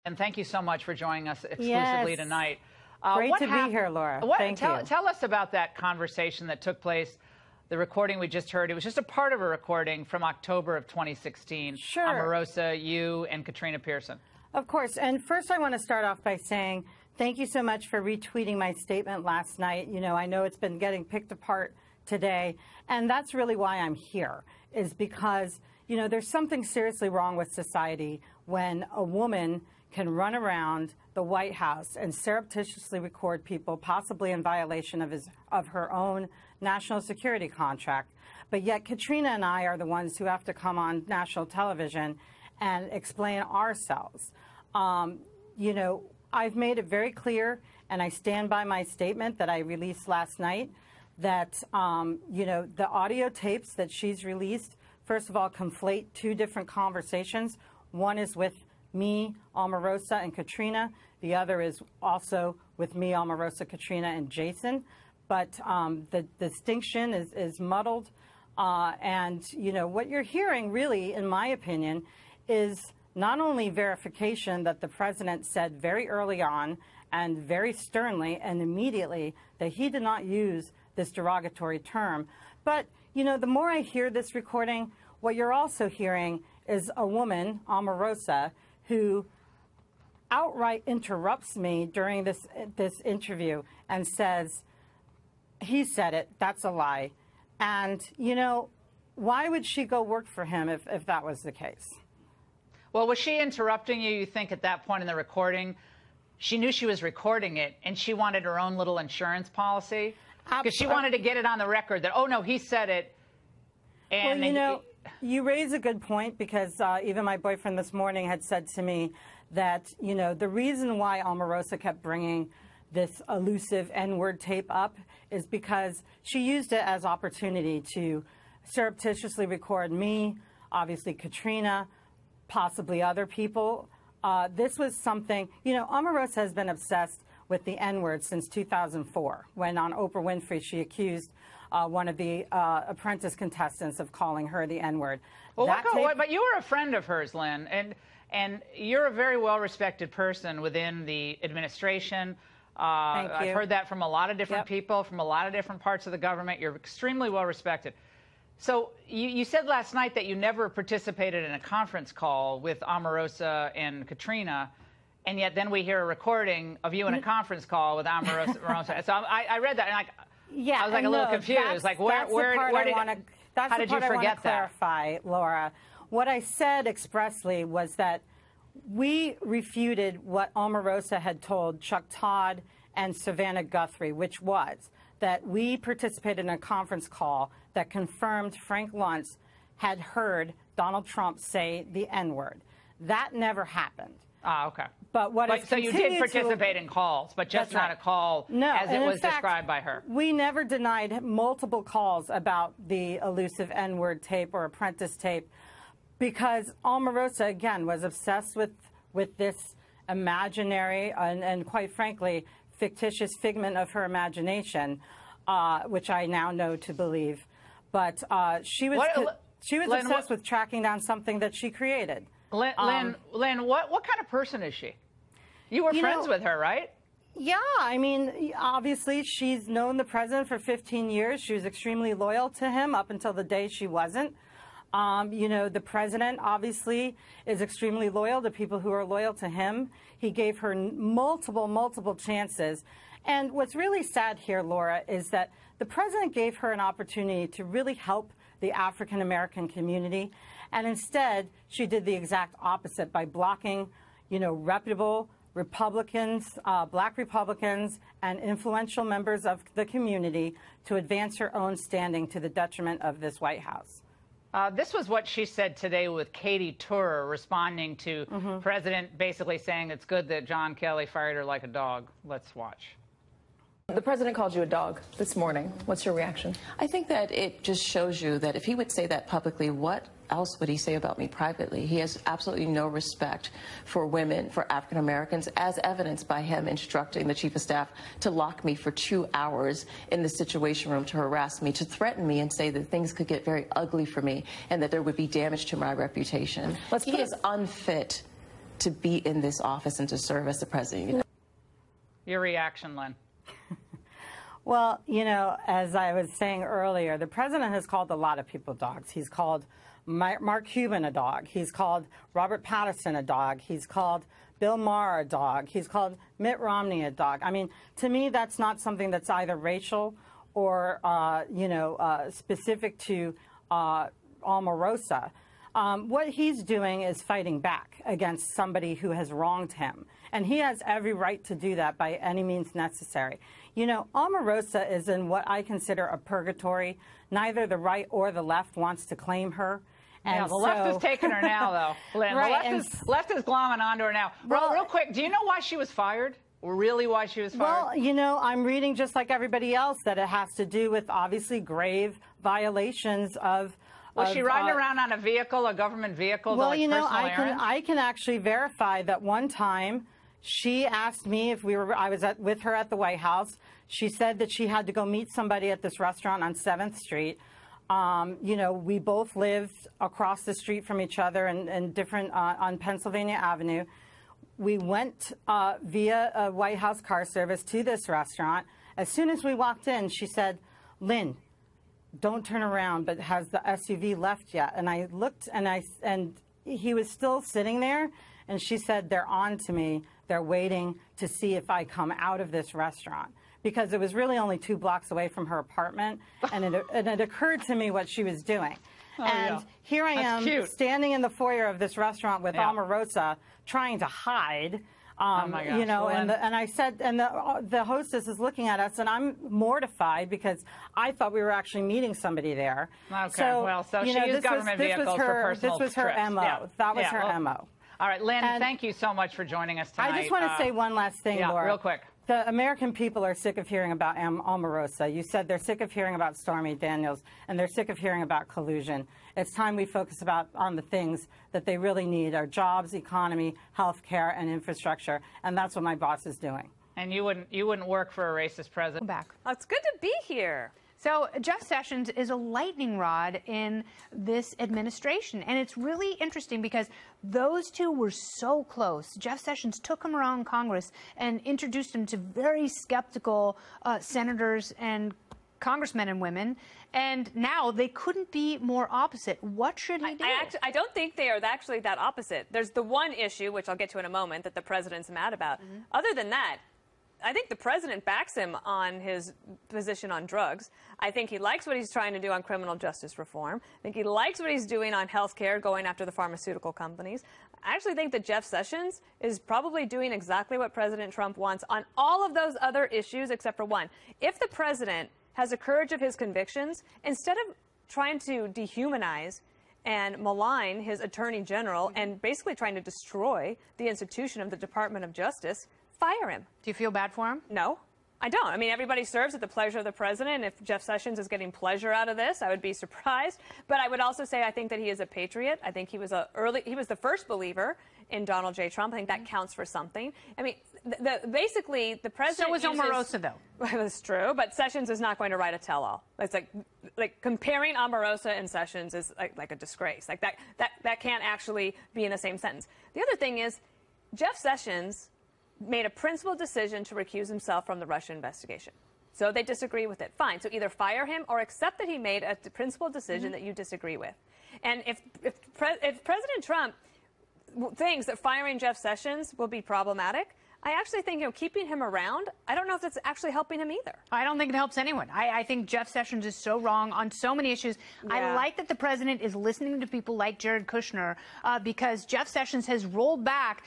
And thank you so much for joining us exclusively tonight. Great to be here, Laura. Thank you. Tell us about that conversation that took place, the recording we just heard. It was just a part of a recording from October of 2016. Sure. Omarosa, you, and Katrina Pearson. Of course. And first I want to start off by saying thank you so much for retweeting my statement last night. You know, I know it's been getting picked apart today, and that's really why I'm here, is because, you know, there's something seriously wrong with society when a woman can run around the White House and surreptitiously record people, possibly in violation of her own national security contract. But yet Katrina and I are the ones who have to come on national television and explain ourselves. You know, I've made it very clear, and I stand by my statement that I released last night, that, you know, the audio tapes that she's released, first of all, conflate two different conversations. One is with me, Omarosa, and Katrina. The other is also with me, Omarosa, Katrina, and Jason. But the distinction is muddled. And, you know, what you're hearing really, in my opinion, is not only verification that the president said very early on and very sternly and immediately that he did not use this derogatory term, but, you know, the more I hear this recording, what you're also hearing is a woman, Omarosa, who outright interrupts me during this interview and says, he said it, that's a lie. And, you know, why would she go work for him if that was the case? Well, was she interrupting you, you think, at that point in the recording? She knew she was recording it, and she wanted her own little insurance policy? Because she wanted to get it on the record that, oh, no, he said it. And well, you know, you raise a good point, because even my boyfriend this morning had said to me that, you know, the reason why Omarosa kept bringing this elusive N-word tape up is because she used it as opportunity to surreptitiously record me, obviously Katrina, possibly other people. This was something, you know, Omarosa has been obsessed with the N-word since 2004, when on Oprah Winfrey she accused one of the Apprentice contestants of calling her the N-word. Well, but you were a friend of hers, Lynn, and you're a very well-respected person within the administration. Thank you. I've heard that from a lot of different people, from a lot of different parts of the government. You're extremely well-respected. So you said last night that you never participated in a conference call with Omarosa and Katrina, and yet then we hear a recording of you in a conference call with Omarosa. So I read that, and I was like a little confused. Like, how did you forget that? Clarify, Laura. What I said expressly was that we refuted what Omarosa had told Chuck Todd and Savannah Guthrie, which was that we participated in a conference call that confirmed Frank Luntz had heard Donald Trump say the N-word. That never happened. Ah, okay. But so you did participate in calls, but just not a call as it was described by her. We never denied multiple calls about the elusive N-word tape or Apprentice tape, because Omarosa, again, was obsessed with this imaginary and quite frankly, fictitious figment of her imagination, which I now know to believe. But she was obsessed with tracking down something that she created. Lynn, what kind of person is she? You were friends with her, right? Yeah, I mean, obviously, she's known the president for 15 years. She was extremely loyal to him up until the day she wasn't. You know, the president, obviously, is extremely loyal to people who are loyal to him. He gave her multiple chances. And what's really sad here, Laura, is that the president gave her an opportunity to really help the African-American community. And instead, she did the exact opposite by blocking, you know, reputable Republicans, black Republicans, and influential members of the community to advance her own standing to the detriment of this White House. This was what she said today with Katie Tur responding to President basically saying it's good that John Kelly fired her like a dog. Let's watch. The president called you a dog this morning. What's your reaction? I think that it just shows you that if he would say that publicly, what else would he say about me privately? He has absolutely no respect for women, for African Americans, as evidenced by him instructing the chief of staff to lock me for 2 hours in the Situation Room to harass me, to threaten me and say that things could get very ugly for me and that there would be damage to my reputation. He is unfit to be in this office and to serve as the president. Your reaction, Lynne? Well, you know, as I was saying earlier, the president has called a lot of people dogs. He's called Mark Cuban a dog. He's called Robert Patterson a dog. He's called Bill Maher a dog. He's called Mitt Romney a dog. I mean, to me, that's not something that's either racial or, specific to Omarosa. What he's doing is fighting back against somebody who has wronged him. And he has every right to do that by any means necessary. You know, Omarosa is in what I consider a purgatory. Neither the right or the left wants to claim her. And yeah, the left is taking her now, though, Lynne. Right, the left is glomming onto her now. Well, real quick, do you know why she was fired? Really why she was fired? Well, you know, I'm reading just like everybody else that it has to do with obviously grave violations of... Was she riding around on a vehicle, a government vehicle? Well, like you know, errands? I can actually verify that one time she asked me if I was with her at the White House. She said that she had to go meet somebody at this restaurant on 7th Street. You know, we both lived across the street from each other and different on Pennsylvania Avenue. We went via a White House car service to this restaurant. As soon as we walked in, she said, "Lynne, don't turn around, but has the SUV left yet?" And I looked, and he was still sitting there, and she said, "They're on to me. They're waiting to see if I come out of this restaurant." Because it was really only 2 blocks away from her apartment, and it occurred to me what she was doing. Oh, and yeah. here I That's am cute. standing in the foyer of this restaurant with Omarosa trying to hide. Oh my gosh, you know, Lynne. and I said, and the hostess is looking at us, and I'm mortified because I thought we were actually meeting somebody there. Okay, so, well, so you she know, used government vehicles for personal This was her trips. MO. Yeah. That was Yeah, her well, MO. All right, Lynne, And thank you so much for joining us tonight. I just want to say one last thing, Laura. real quick. The American people are sick of hearing about Omarosa. You said they're sick of hearing about Stormy Daniels, and they're sick of hearing about collusion. It's time we focus on the things that they really need, our jobs, economy, health care, and infrastructure. And that's what my boss is doing. And you wouldn't work for a racist president. Back. Oh, it's good to be here. So Jeff Sessions is a lightning rod in this administration. And it's really interesting because those two were so close. Jeff Sessions took him around Congress and introduced him to very skeptical senators and congressmen and women. And now they couldn't be more opposite. What should he do? I don't think they are actually that opposite. There's the one issue, which I'll get to in a moment, that the president's mad about. Other than that, I think the president backs him on his position on drugs. I think he likes what he's trying to do on criminal justice reform. I think he likes what he's doing on health care, going after the pharmaceutical companies. I actually think that Jeff Sessions is probably doing exactly what President Trump wants on all of those other issues except for one. If the president has the courage of his convictions, instead of trying to dehumanize and malign his attorney general and basically trying to destroy the institution of the Department of Justice, fire him. Do you feel bad for him? No, I don't. I mean, everybody serves at the pleasure of the president. If Jeff Sessions is getting pleasure out of this, I would be surprised. But I would also say I think that he is a patriot. I think he was the first believer in Donald J. Trump. I think that counts for something. I mean, basically, the president. So was Omarosa, though. That's true, but Sessions is not going to write a tell-all. It's like comparing Omarosa and Sessions is like a disgrace. Like that can't actually be in the same sentence. The other thing is, Jeff Sessions made a principled decision to recuse himself from the Russia investigation. So they disagree with it. Fine. So either fire him or accept that he made a principled decision that you disagree with. And if President Trump thinks that firing Jeff Sessions will be problematic, I actually think, keeping him around, I don't know if that's actually helping him either. I don't think it helps anyone. I think Jeff Sessions is so wrong on so many issues. Yeah. I like that the president is listening to people like Jared Kushner because Jeff Sessions has rolled back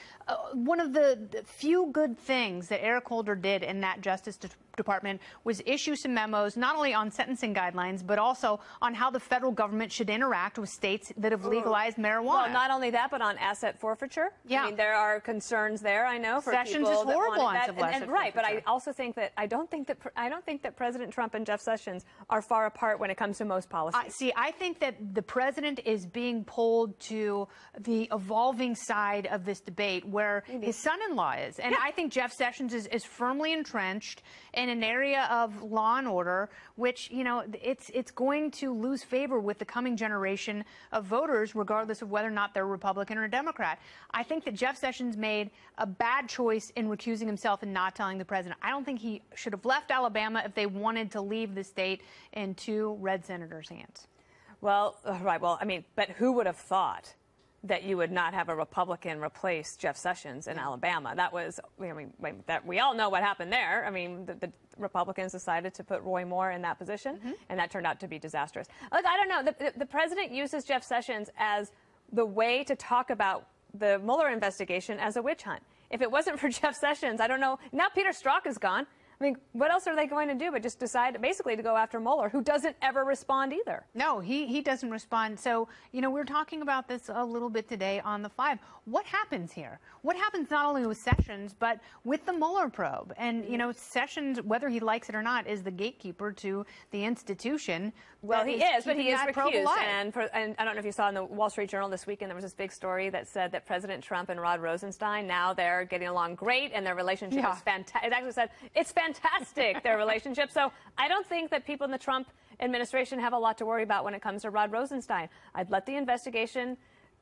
one of the few good things that Eric Holder did in that Justice Department was issue some memos, not only on sentencing guidelines, but also on how the federal government should interact with states that have legalized marijuana. Well, not only that, but on asset forfeiture. Yeah. I mean, there are concerns there, I know, for Sessions Sessions is horrible on civil and right, but I also think that I don't think that President Trump and Jeff Sessions are far apart when it comes to most policies. I think that the president is being pulled to the evolving side of this debate where his son-in-law is. And I think Jeff Sessions is firmly entrenched in an area of law and order, which, you know, it's going to lose favor with the coming generation of voters, regardless of whether or not they're Republican or Democrat. I think that Jeff Sessions made a bad choice in recusing himself and not telling the president. I don't think he should have left Alabama if they wanted to leave the state in two red senators' hands. Well, right. Well, I mean, but who would have thought that you would not have a Republican replace Jeff Sessions in Alabama? That was, I mean, that we all know what happened there. I mean, the Republicans decided to put Roy Moore in that position, and that turned out to be disastrous. Look, I don't know. The president uses Jeff Sessions as the way to talk about the Mueller investigation as a witch hunt. If it wasn't for Jeff Sessions, I don't know. Now Peter Strzok is gone. I mean, what else are they going to do but just decide basically to go after Mueller, who doesn't ever respond either? No, he doesn't respond. So, you know, we're talking about this a little bit today on The Five. What happens here? What happens not only with Sessions, but with the Mueller probe? And, you know, Sessions, whether he likes it or not, is the gatekeeper to the institution. Well, he is, but he is recused. And I don't know if you saw in the Wall Street Journal this weekend, there was this big story that said that President Trump and Rod Rosenstein, now they're getting along great and their relationship is fantastic. It actually said, it's fantastic, their relationship. So I don't think that people in the Trump administration have a lot to worry about when it comes to Rod Rosenstein. I'd let the investigation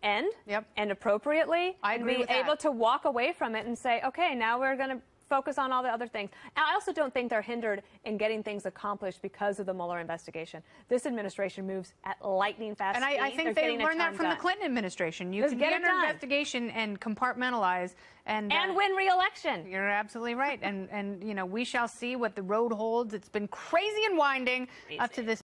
end and appropriately be able to walk away from it and say, okay, now we're going to focus on all the other things. And I also don't think they're hindered in getting things accomplished because of the Mueller investigation. This administration moves at lightning fast speed. And I think they learned that from the Clinton administration. You can get an investigation and compartmentalize and win re-election. You're absolutely right. And you know, we shall see what the road holds. It's been crazy and winding up to this